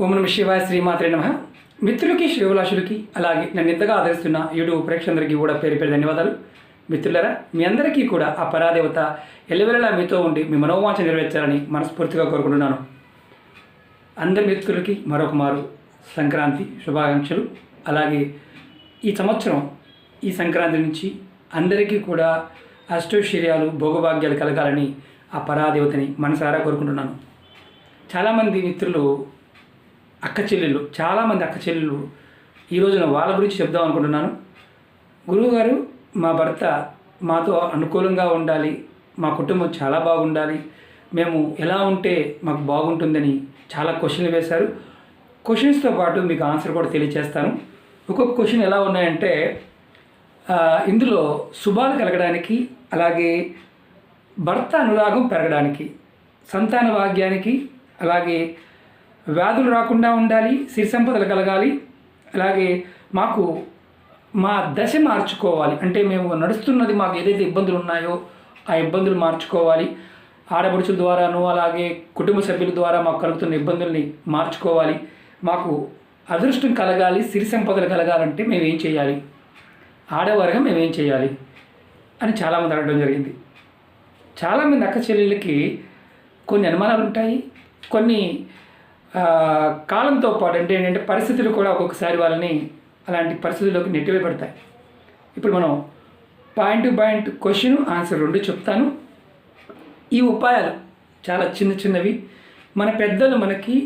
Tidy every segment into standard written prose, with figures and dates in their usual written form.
ఓం నమః శివాయ శ్రీమాత్రే నమః. మిత్రులకి శ్రేయోభిలాషులకి అలాగే నన్ను ఇంతగా ఆదరిస్తున్న యూట్యూబ్ ప్రేక్షకులందరికీ కూడా పేరు పేరు ధన్యవాదాలు. మిత్రులారా, మీ అందరికీ కూడా ఆ పరాదేవత ఎల్లవెల్లలా మీతో ఉండి మీ మనోవాంఛ నెరవేర్చాలని మనస్ఫూర్తిగా కోరుకుంటున్నాను. అందరి మిత్రులకి మరొక మారు సంక్రాంతి శుభాకాంక్షలు. అలాగే ఈ సంవత్సరం ఈ సంక్రాంతి నుంచి అందరికీ కూడా అష్టైశ్వర్యాలు భోగభాగ్యాలు కలగాలని ఆ పరాదేవతని మనసారా కోరుకుంటున్నాను. చాలామంది మిత్రులు చాలామంది అక్క చెల్లెళ్ళు ఈ రోజున వాళ్ళ గురించి చెప్దాం అనుకుంటున్నాను. గురువుగారు, మా భర్త మాతో అనుకూలంగా ఉండాలి, మా కుటుంబం చాలా బాగుండాలి, మేము ఎలా ఉంటే మాకు బాగుంటుందని చాలా క్వశ్చన్లు వేశారు. క్వశ్చన్స్తో పాటు మీకు ఆన్సర్ కూడా తెలియజేస్తాను. ఒక్కొక్క క్వశ్చన్ ఎలా ఉన్నాయంటే, ఇందులో శుభాలు కలగడానికి, అలాగే భర్త అనురాగం పెరగడానికి, సంతాన భాగ్యానికి, అలాగే వ్యాధులు రాకుండా ఉండాలి, సిరి సంపదలు కలగాలి, అలాగే మాకు మా దశ మార్చుకోవాలి, అంటే మేము నడుస్తున్నది మాకు ఏదైతే ఇబ్బందులు ఉన్నాయో ఆ ఇబ్బందులు మార్చుకోవాలి, ఆడపడుచుల ద్వారాను అలాగే కుటుంబ సభ్యుల ద్వారా మాకు కలుగుతున్న ఇబ్బందుల్ని మార్చుకోవాలి, మాకు అదృష్టం కలగాలి, సిరి సంపదలు కలగాలంటే మేమేం చేయాలి, ఆడవారుగా మేమేం చేయాలి అని చాలామంది అడగడం జరిగింది. చాలామంది అక్క చెల్లెళ్ళకి కొన్ని అనుమానాలు ఉంటాయి, కొన్ని కాలంతో పాటు ఏంటంటే పరిస్థితులు కూడా ఒక్కొక్కసారి వాళ్ళని అలాంటి పరిస్థితుల్లోకి నెట్టివేయబడతాయి. ఇప్పుడు మనం point to point question answer రెండు చెప్తాను. ఈ ఉపాయాలు చాలా చిన్న చిన్నవి. మన పెద్దలు మనకి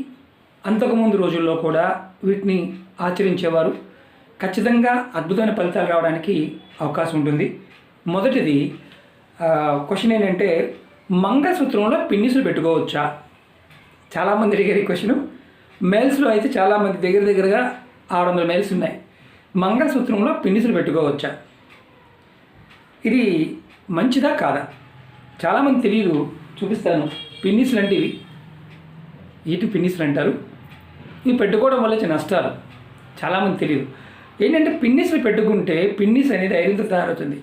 అంతకుముందు రోజుల్లో కూడా వీటిని ఆచరించేవారు. ఖచ్చితంగా అద్భుతమైన ఫలితాలు రావడానికి అవకాశం ఉంటుంది. మొదటిది క్వశ్చన్ ఏంటంటే, మంగళసూత్రంలో పిన్నిసులు పెట్టుకోవచ్చా? చాలామంది అడిగారు ఈ క్వశ్చన్. మేల్స్లో అయితే చాలామంది దగ్గరగా 600 మేల్స్ ఉన్నాయి. మంగళసూత్రంలో పిన్నిసులు పెట్టుకోవచ్చా? ఇది మంచిదా కాదా? చాలామంది తెలియదు, చూపిస్తాను. పిన్నిసులు అంటే ఇటు పిన్నిసులు అంటారు. ఇవి పెట్టుకోవడం వల్ల వచ్చే నష్టాలు చాలామంది తెలియదు. ఏంటంటే పిన్నిసులు పెట్టుకుంటే పిన్నిస్ అనేది ఐరన్తో తయారవుతుంది.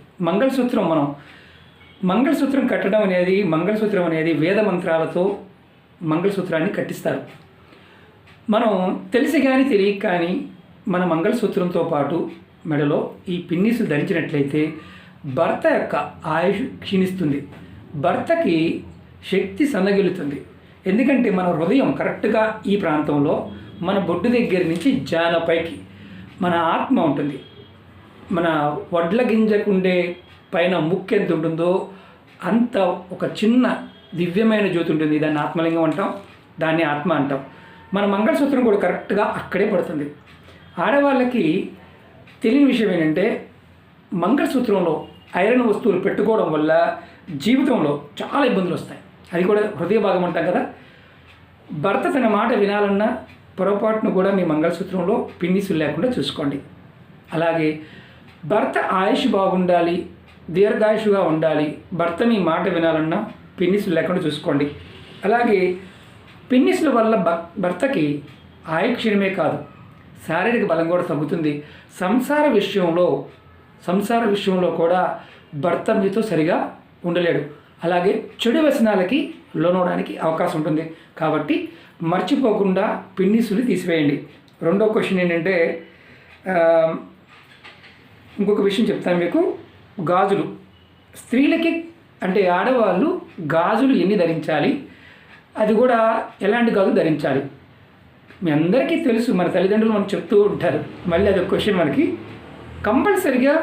మంగళసూత్రం కట్టడం అనేది, మంగళసూత్రం అనేది వేద మంత్రాలతో మంగళసూత్రాన్ని కట్టిస్తారు. మనం తెలిసి కానీ తెలియక కానీ మన మంగళసూత్రంతో పాటు మెడలో ఈ పిన్నిసులు ధరించినట్లయితే భర్త యొక్క ఆయుష్ క్షీణిస్తుంది, భర్తకి శక్తి సన్నగిలుతుంది. ఎందుకంటే మన హృదయం కరెక్ట్గా ఈ ప్రాంతంలో, మన బొడ్డు దగ్గర నుంచి జానపైకి మన ఆత్మ ఉంటుంది. మన వడ్ల గింజకుండే పైన ముక్కు ఎంత ఉంటుందో అంత ఒక చిన్న దివ్యమైన జ్యోతి ఉంటుంది. దాన్ని ఆత్మలింగం అంటాం, దాన్ని ఆత్మ అంటాం. మన మంగళసూత్రం కూడా కరెక్ట్గా అక్కడే పడుతుంది. ఆడవాళ్ళకి తెలియని విషయం ఏంటంటే, మంగళసూత్రంలో ఐరన్ వస్తువులు పెట్టుకోవడం వల్ల జీవితంలో చాలా ఇబ్బందులు వస్తాయి. అది కూడా హృదయ భాగం అంటాం కదా. భర్త తన మాట వినాలన్నా పొరపాటును కూడా మీ మంగళసూత్రంలో పిన్నిసులు లేకుండా చూసుకోండి. అలాగే భర్త ఆయుష్ బాగుండాలి, దీర్ఘాయుషుగా ఉండాలి, భర్త మీ మాట వినాలన్నా పిన్నిసులు లేకుండా చూసుకోండి. అలాగే పిన్నిసుల వల్ల భర్తకి ఆయుక్షీణమే కాదు, శారీరక బలం కూడా తగ్గుతుంది. సంసార విషయంలో కూడా భర్త మీతో సరిగా ఉండలేడు. అలాగే చెడు వ్యసనాలకి లోనవడానికి అవకాశం ఉంటుంది. కాబట్టి మర్చిపోకుండా పిన్నిసులు తీసివేయండి. రెండో క్వశ్చన్ ఏంటంటే, ఇంకొక విషయం చెప్తాను మీకు. గాజులు స్త్రీలకి అంటే ఆడవాళ్ళు గాజులు ఎన్ని ధరించాలి, అది కూడా ఎలాంటి గాజులు ధరించాలి? మీ అందరికీ తెలుసు, మన తల్లిదండ్రులు మనకు చెప్తూ ఉంటారు. మళ్ళీ అదొక క్వశ్చన్ మనకి. కంపల్సరిగా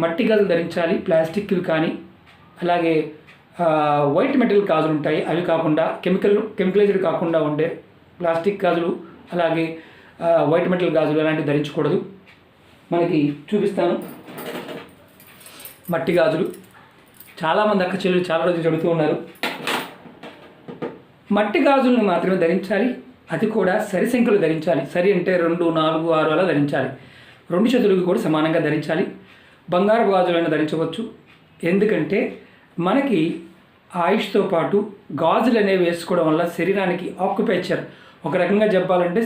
మట్టి గాజులు ధరించాలి, ప్లాస్టిక్లు కానీ, అలాగే వైట్ మెటల్ గాజులు ఉంటాయి, అవి కాకుండా కెమికలైజ్డ్ కాకుండా ఉండే ప్లాస్టిక్ గాజులు, అలాగే వైట్ మెటల్ గాజులు అలాంటివి ధరించకూడదు. మనకి చూపిస్తాను. మట్టి గాజులు చాలామంది అక్క చెల్లెలు చాలా రోజులు చెబుతూ ఉన్నారు. మట్టి గాజులను మాత్రమే ధరించాలి, అది కూడా సరి సంఖ్యలో ధరించాలి. సరి అంటే 2, 4, 6 అలా ధరించాలి. 2 చేతులకు కూడా సమానంగా ధరించాలి. బంగారు గాజులైనా ధరించవచ్చు. ఎందుకంటే మనకి ఆయుష్తో పాటు గాజులు అనేవి వేసుకోవడం వల్ల శరీరానికి ఆక్యుపేచర్, ఒక రకంగా చెప్పాలంటే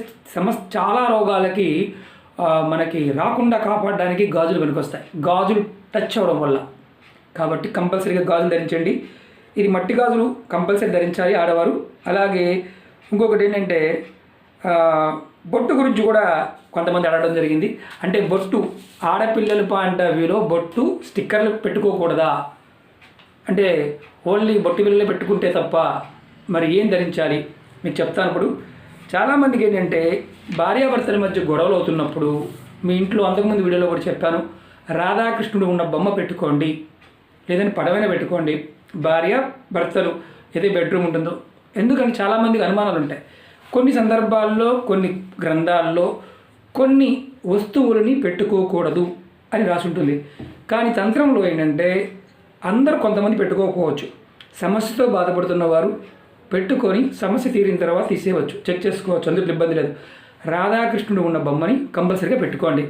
చాలా రోగాలకి మనకి రాకుండా కాపాడడానికి గాజులు పనికొస్తాయి, గాజులు టచ్ అవ్వడం వల్ల. కాబట్టి కంపల్సరీగా గాజులు ధరించండి. ఇది మట్టి గాజులు కంపల్సరీ ధరించాలి ఆడవారు. అలాగే ఇంకొకటి ఏంటంటే బొట్టు గురించి కూడా కొంతమంది అడగడం జరిగింది. అంటే బొట్టు ఆడపిల్లల పాయింట్ ఆఫ్ వ్యూలో బొట్టు స్టిక్కర్లు పెట్టుకోకూడదా, అంటే ఓన్లీ బొట్టు బిళ్ళలే పెట్టుకుంటే తప్ప మరి ఏం ధరించాలి మీకు చెప్తాను. ఇప్పుడు చాలామందికి ఏంటంటే భార్యాభర్తల మధ్య గొడవలు అవుతున్నప్పుడు, మీ ఇంట్లో అంతకుముందు వీడియోలో కూడా చెప్పాను, రాధాకృష్ణుడు ఉన్న బొమ్మ పెట్టుకోండి, లేదంటే పడవైన పెట్టుకోండి. భార్య భర్తలు ఏదో బెడ్రూమ్ ఉంటుందో, ఎందుకంటే చాలామందికి అనుమానాలు ఉంటాయి. కొన్ని సందర్భాల్లో కొన్ని గ్రంథాల్లో కొన్ని వస్తువులని పెట్టుకోకూడదు అని రాసి ఉంటుంది. కానీ తంత్రంలో ఏంటంటే అందరూ కొంతమంది పెట్టుకోకపోవచ్చు. సమస్యతో బాధపడుతున్న వారు పెట్టుకొని సమస్య తీరిన తర్వాత తీసేయవచ్చు, చెక్ చేసుకోవచ్చు, అందుకు ఇబ్బంది లేదు. రాధాకృష్ణుడు ఉన్న బొమ్మని కంపల్సరీగా పెట్టుకోండి,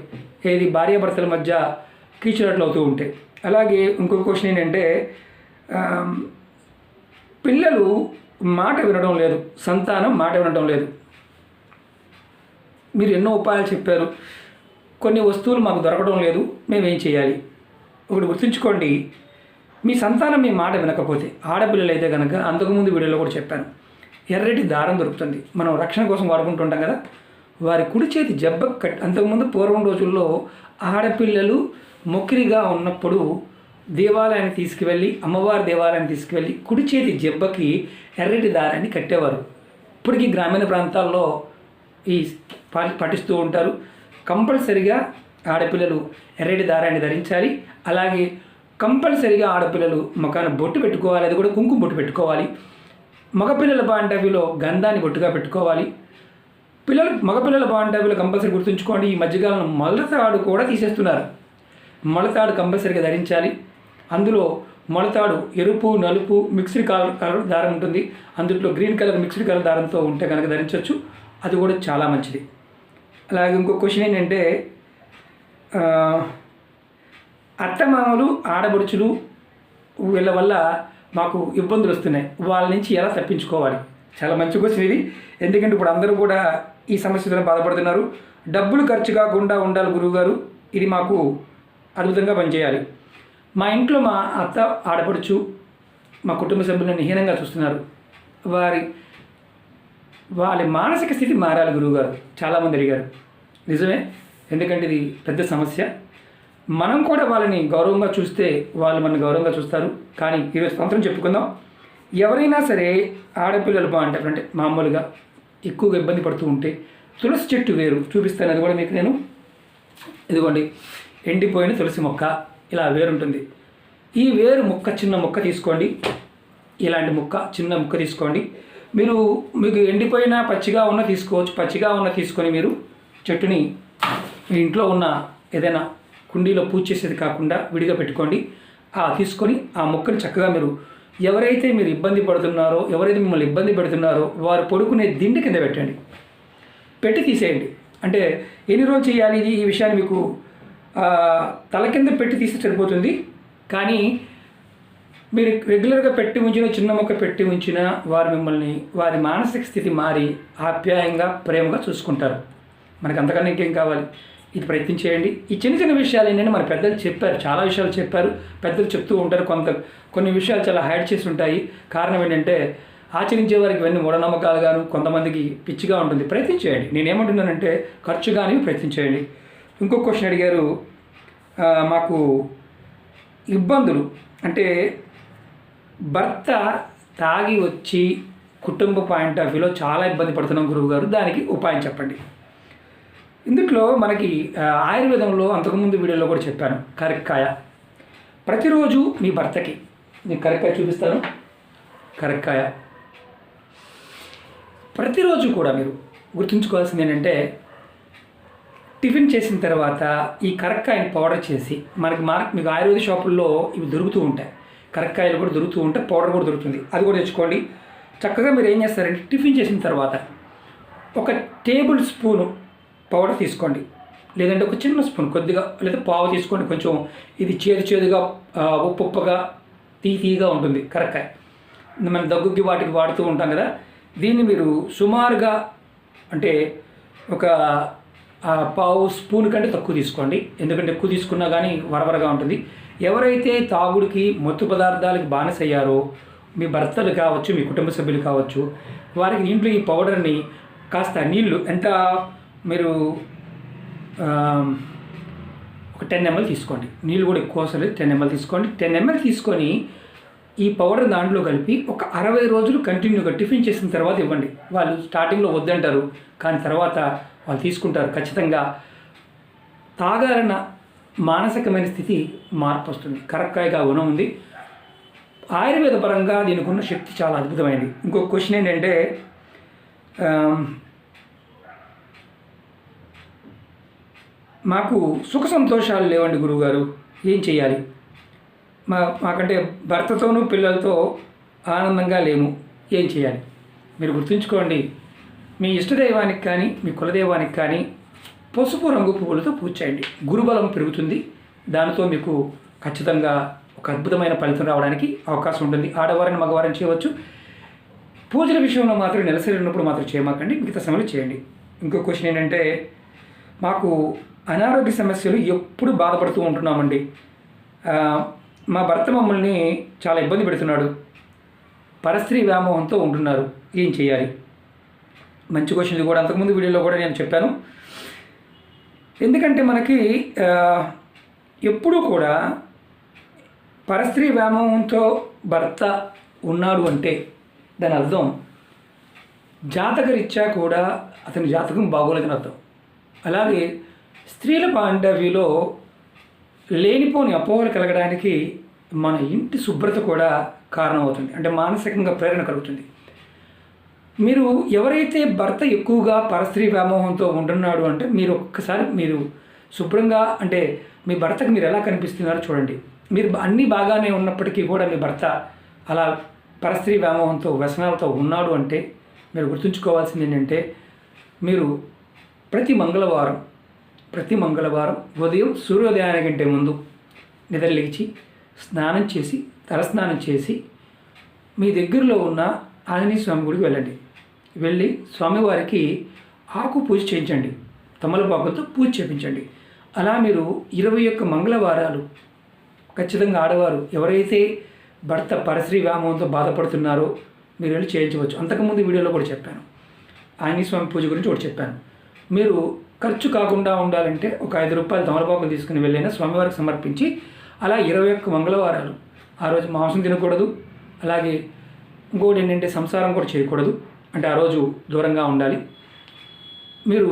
ఏది భార్యాభర్తల మధ్య కీచులాట్లు అవుతూ ఉంటే. అలాగే ఇంకొక క్వశ్చన్ ఏంటంటే పిల్లలు మాట వినడం లేదు, సంతానం మాట వినడం లేదు. మీరు ఎన్నో ఉపాయాలు చెప్పారు, కొన్ని వస్తువులు మాకు దొరకడం లేదు, మేమేం చేయాలి? ఒకటి గుర్తుంచుకోండి, మీ సంతానం మీ మాట వినకపోతే, ఆడపిల్లలు అయితే కనుక అంతకుముందు వీడియోలో కూడా చెప్పాను, ఎర్రటి దారం దొరుకుతుంది, మనం రక్షణ కోసం వాడుకుంటుంటాం కదా, వారి కుడి చేతి జబ్బ అంతకుముందు పూర్వం రోజుల్లో ఆడపిల్లలు మొక్కిరిగా ఉన్నప్పుడు దేవాలయాన్ని తీసుకువెళ్ళి, అమ్మవారి దేవాలయాన్ని తీసుకువెళ్ళి కుడి చేతి జబ్బకి ఎర్రటి దారాన్ని కట్టేవారు. ఇప్పటికీ గ్రామీణ ప్రాంతాల్లో ఈ పఠిస్తూ ఉంటారు. కంపల్సరిగా ఆడపిల్లలు ఎర్రటి దారాన్ని ధరించాలి. అలాగే కంపల్సరిగా ఆడపిల్లలు ముఖాన బొట్టు పెట్టుకోవాలి, అది కూడా కుంకుమ బొట్టు పెట్టుకోవాలి. మగపిల్లల బాంటవిలో గంధాన్ని బొట్టుగా పెట్టుకోవాలి. మగపిల్లల బాంటవిలో కంపల్సరీ గుర్తుంచుకోండి, ఈ మధ్యకాలంలో మొలతాడు కూడా తీసేస్తున్నారు. మొలతాడు కంపల్సరీగా ధరించాలి. అందులో మొలతాడు ఎరుపు నలుపు మిక్స్డ్ కలర్ దారం ఉంటుంది, అందులో గ్రీన్ కలర్ మిక్స్డ్ కలర్ దారంతో ఉంటే కనుక ధరించవచ్చు, అది కూడా చాలా మంచిది. అలాగే ఇంకో క్వశ్చన్ ఏంటంటే అత్తమామలు ఆడబడుచులు వీళ్ళ వల్ల మాకు ఇబ్బందులు వస్తున్నాయి, వాళ్ళ నుంచి ఎలా తప్పించుకోవాలి? చాలా మంచి క్వశ్చన్ ఇది. ఎందుకంటే ఇప్పుడు అందరూ కూడా ఈ సమస్యతో బాధపడుతున్నారు. డబ్బులు ఖర్చు కాకుండా ఉండాలి గురువుగారు, ఇది మాకు అద్భుతంగా పనిచేయాలి. మా ఇంట్లో మా అత్త ఆడపడుచు మా కుటుంబ సభ్యులను హీనంగా చూస్తున్నారు, వాళ్ళ మానసిక స్థితి మారాలి గురువుగారు, చాలామంది అడిగారు. నిజమే, ఎందుకంటే ఇది పెద్ద సమస్య. మనం కూడా వాళ్ళని గౌరవంగా చూస్తే వాళ్ళు మన గౌరవంగా చూస్తారు. కానీ ఈరోజు తంత్రం చెప్పుకుందాం. ఎవరైనా సరే ఆడపిల్లలు బాగుంటారు అంటే మామూలుగా ఎక్కువగా ఇబ్బంది పడుతూ ఉంటే తులసి చెట్టు వేరు చూపిస్తాను, అది కూడా మీకు నేను, ఇదిగోండి ఎండిపోయిన తులసి మొక్క ఇలా వేరుంటుంది. ఈ వేరు మొక్క చిన్న మొక్క తీసుకోండి, ఇలాంటి మొక్క చిన్న మొక్క తీసుకోండి. మీకు ఎండిపోయిన పచ్చిగా ఉన్న తీసుకోవచ్చు, పచ్చిగా ఉన్న తీసుకొని మీరు చెట్టుని మీ ఇంట్లో ఉన్న ఏదైనా కుండీలో పూజ చేసేది కాకుండా విడిగా పెట్టుకోండి. తీసుకొని ఆ మొక్కని చక్కగా ఎవరైతే మీరు ఇబ్బంది పడుతున్నారో, ఎవరైతే మిమ్మల్ని ఇబ్బంది పెడుతున్నారో వారు పడుకునే దిండి కింద పెట్టండి, పెట్టి తీసేయండి. అంటే ఎన్ని రోజులు చేయాలి ఇది, ఈ విషయాన్ని మీకు తల కింద పెట్టి తీస్తే సరిపోతుంది. కానీ మీరు రెగ్యులర్గా పెట్టి ఉంచిన, చిన్న మొక్క పెట్టి ఉంచిన వారు మిమ్మల్ని వారి మానసిక స్థితి మారి ఆప్యాయంగా ప్రేమగా చూసుకుంటారు. మనకు అంతకన్నా ఇంకేం కావాలి? ఇది ప్రయత్నించేయండి. ఈ చిన్న చిన్న విషయాలు ఏంటంటే మన పెద్దలు చెప్పారు, చాలా విషయాలు చెప్పారు, పెద్దలు చెప్తూ ఉంటారు. కొన్ని విషయాలు చాలా హైడ్ చేసి ఉంటాయి. కారణం ఏంటంటే ఆచరించే వారికి ఇవన్నీ మూఢనమ్మకాలు గాను, కొంతమందికి పిచ్చిగా ఉంటుంది. ప్రయత్నించేయండి. నేనేమంటున్నానంటే ఖర్చు కానీ ప్రయత్నించేయండి. ఇంకొక క్వశ్చన్ అడిగారు, మాకు ఇబ్బందులు అంటే భర్త తాగి వచ్చి కుటుంబ పాయింట్ ఆఫ్ వ్యూలో చాలా ఇబ్బంది పడుతున్నాం గురువుగారు, దానికి ఉపాయం చెప్పండి. ఇందులో మనకి ఆయుర్వేదంలో అంతకుముందు వీడియోలో కూడా చెప్పాను, కరక్కాయ. ప్రతిరోజు మీ భర్తకి నేను కరక్కాయ చూపిస్తాను. కరక్కాయ ప్రతిరోజు కూడా మీరు గుర్తుంచుకోవాల్సింది ఏంటంటే టిఫిన్ చేసిన తర్వాత ఈ కరక్కాయని పౌడర్ చేసి మీకు ఆయుర్వేద షాపుల్లో ఇవి దొరుకుతూ ఉంటాయి, కరక్కాయలు కూడా దొరుకుతూ ఉంటాయి, పౌడర్ కూడా దొరుకుతుంది, అది కూడా తెచ్చుకోండి. చక్కగా మీరు ఏం చేస్తారంటే టిఫిన్ చేసిన తర్వాత ఒక టేబుల్ స్పూను పౌడర్ తీసుకోండి, లేదంటే ఒక చిన్న స్పూన్ కొద్దిగా లేదా పావు తీసుకోండి. కొంచెం ఇది చేదుగా ఉప్పుగా తీగా ఉంటుంది కరక్కాయ, మనం దగ్గుకి వాటికి వాడుతూ ఉంటాం కదా. దీన్ని మీరు సుమారుగా అంటే ఒక పావు స్పూన్ కంటే తక్కువ తీసుకోండి, ఎందుకంటే ఎక్కువ తీసుకున్నా కానీ వరవరగా ఉంటుంది. ఎవరైతే తాగుడికి మత్తు పదార్థాలకు బానిసయ్యారో, మీ భర్తలు కావచ్చు, మీ కుటుంబ సభ్యులు కావచ్చు, వారికి ఇంట్లో ఈ పౌడర్ని కాస్త నీళ్ళు ఎంత మీరు ఒక 10 ml తీసుకోండి. నీళ్ళు కూడా ఎక్కువ అవసరం లేదు, 10 ml తీసుకోండి. 10 ml తీసుకొని ఈ పౌడర్ దాంట్లో కలిపి ఒక 60 రోజులు కంటిన్యూగా టిఫిన్ చేసిన తర్వాత ఇవ్వండి. వాళ్ళు స్టార్టింగ్లో వద్దంటారు, కానీ తర్వాత వాళ్ళు తీసుకుంటారు. ఖచ్చితంగా తాగాలన్న మానసికమైన స్థితి మార్పు వస్తుంది. కరక్కాయగా గుణం ఉంది. ఆయుర్వేద పరంగా దీనికి ఉన్న శక్తి చాలా అద్భుతమైనది. ఇంకొక క్వశ్చన్ ఏంటంటే, మాకు సుఖ సంతోషాలు లేవండి గురువుగారు, ఏం చేయాలి? మాకంటే భర్తతోనూ పిల్లలతో ఆనందంగా లేము, ఏం చేయాలి? మీరు గుర్తుంచుకోండి, మీ ఇష్టదైవానికి కానీ మీ కులదైవానికి కానీ పసుపు రంగు పువ్వులతో పూజ చేయండి. గురుబలం పెరుగుతుంది. దానితో మీకు ఖచ్చితంగా ఒక అద్భుతమైన ఫలితం రావడానికి అవకాశం ఉంటుంది. ఆడవారిని మగవారిని చేయవచ్చు. పూజల విషయంలో మాత్రం నెలసరి ఉన్నప్పుడు మాత్రం చేయమాకండి, మిగతా సమయంలో చేయండి. ఇంకో క్వశ్చన్ ఏంటంటే, మాకు అనారోగ్య సమస్యలు ఎప్పుడు బాధపడుతూ ఉంటున్నామండి. మా భర్త మమ్మల్ని చాలా ఇబ్బంది పెడుతున్నాడు, పరస్త్రీ వ్యామోహంతో ఉంటున్నారు, ఏం చేయాలి? మంచి క్వశ్చన్. ఇది కూడా అంతకుముందు వీడియోలో కూడా నేను చెప్పాను. ఎందుకంటే మనకి ఎప్పుడూ కూడా పరస్త్రీ వ్యామోహంతో భర్త ఉన్నాడు అంటే దాని అర్థం జాతకరీత్యా కూడా అతని జాతకం బాగోలేదని అర్థం. అలాగే స్త్రీల బాంధవ్యంలో లేనిపోని అపోహలు కలగడానికి మన ఇంటి శుభ్రత కూడా కారణమవుతుంది. అంటే మానసికంగా ప్రేరణ కలుగుతుంది. మీరు ఎవరైతే భర్త ఎక్కువగా పరస్త్రీ వ్యామోహంతో ఉంటున్నాడు అంటే మీరు ఒక్కసారి మీరు శుభ్రంగా, అంటే మీ భర్తకు మీరు ఎలా కనిపిస్తున్నారో చూడండి. మీరు అన్నీ బాగానే ఉన్నప్పటికీ కూడా మీ భర్త అలా పరస్త్రీ వ్యామోహంతో వ్యసనాలతో ఉన్నాడు అంటే మీరు గుర్తుంచుకోవాల్సింది ఏంటంటే, మీరు ప్రతి మంగళవారం ఉదయం సూర్యోదయానికంటే ముందు నిద్ర లేచి స్నానం చేసి తలస్నానం చేసి మీ దగ్గరలో ఉన్న ఆంజనేయ స్వామి గుడికి వెళ్ళండి. వెళ్ళి స్వామివారికి ఆకు పూజ చేయించండి, తమలపాకులతో పూజ చేయించండి. అలా మీరు 21 మంగళవారాలు ఖచ్చితంగా ఆడవారు ఎవరైతే భర్త పరస్త్రీ వ్యామోహంతో బాధపడుతున్నారో మీరు వెళ్ళి చేయించవచ్చు. అంతకుముందు వీడియోలో కూడా చెప్పాను, ఆంజనేయ స్వామి పూజ గురించి కూడా చెప్పాను. మీరు ఖర్చు కాకుండా ఉండాలంటే ఒక 5 రూపాయలు తమలపాకులు తీసుకుని వెళ్ళైనా స్వామివారికి సమర్పించి అలా 21 మంగళవారాలు ఆ రోజు మాంసం తినకూడదు. అలాగే ఇంకోటి ఏంటంటే సంసారం కూడా చేయకూడదు, అంటే ఆ రోజు దూరంగా ఉండాలి. మీరు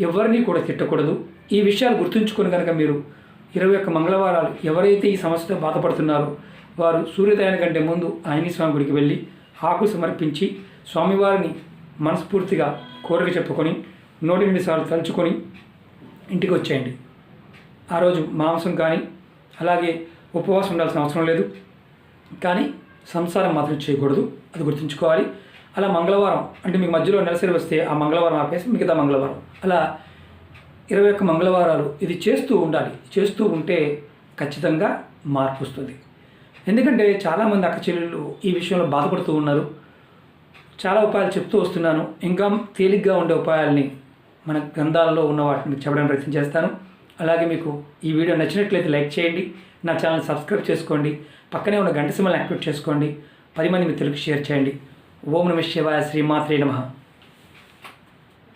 ఎవరిని కూడా తిట్టకూడదు. ఈ విషయాలు గుర్తుంచుకొని కనుక మీరు 21 మంగళవారాలు ఎవరైతే ఈ సమస్యతో బాధపడుతున్నారో వారు సూర్యోదయానికంటే ముందు ఆంజనేయ స్వామి గుడికి వెళ్ళి ఆకు సమర్పించి స్వామివారిని మనస్ఫూర్తిగా కోరిక చెప్పుకొని 108 సార్లు తలుచుకొని ఇంటికి వచ్చేయండి. ఆ రోజు మాంసం కానీ అలాగే ఉపవాసం ఉండాల్సిన అవసరం లేదు, కానీ సంసారం మాత్రం చేయకూడదు, అది గుర్తుంచుకోవాలి. అలా మంగళవారం అంటే మీకు మధ్యలో నెలసరి వస్తే ఆ మంగళవారం ఆపేసి మిగతా మంగళవారం అలా 21 మంగళవారాలు ఇది చేస్తూ ఉండాలి. చేస్తూ ఉంటే ఖచ్చితంగా మార్పు వస్తుంది. ఎందుకంటే చాలామంది అక్క చెల్లెళ్ళు ఈ విషయంలో బాధపడుతూ ఉన్నారు. చాలా ఉపాయాలు చెప్తూ వస్తున్నాను. ఇంకా తేలిగ్గా ఉండే ఉపాయాలని మన గ్రంథాలలో ఉన్న వాటిని చెప్పడానికి ప్రయత్నం చేస్తాను. అలాగే మీకు ఈ వీడియో నచ్చినట్లయితే లైక్ చేయండి, నా ఛానల్ సబ్స్క్రైబ్ చేసుకోండి, పక్కనే ఉన్న గంట సింబల్ని యాక్టివేట్ చేసుకోండి, 10 మంది మిత్రులకు షేర్ చేయండి. ఓం నమః శివాయ, శ్రీమాత్రే నమః.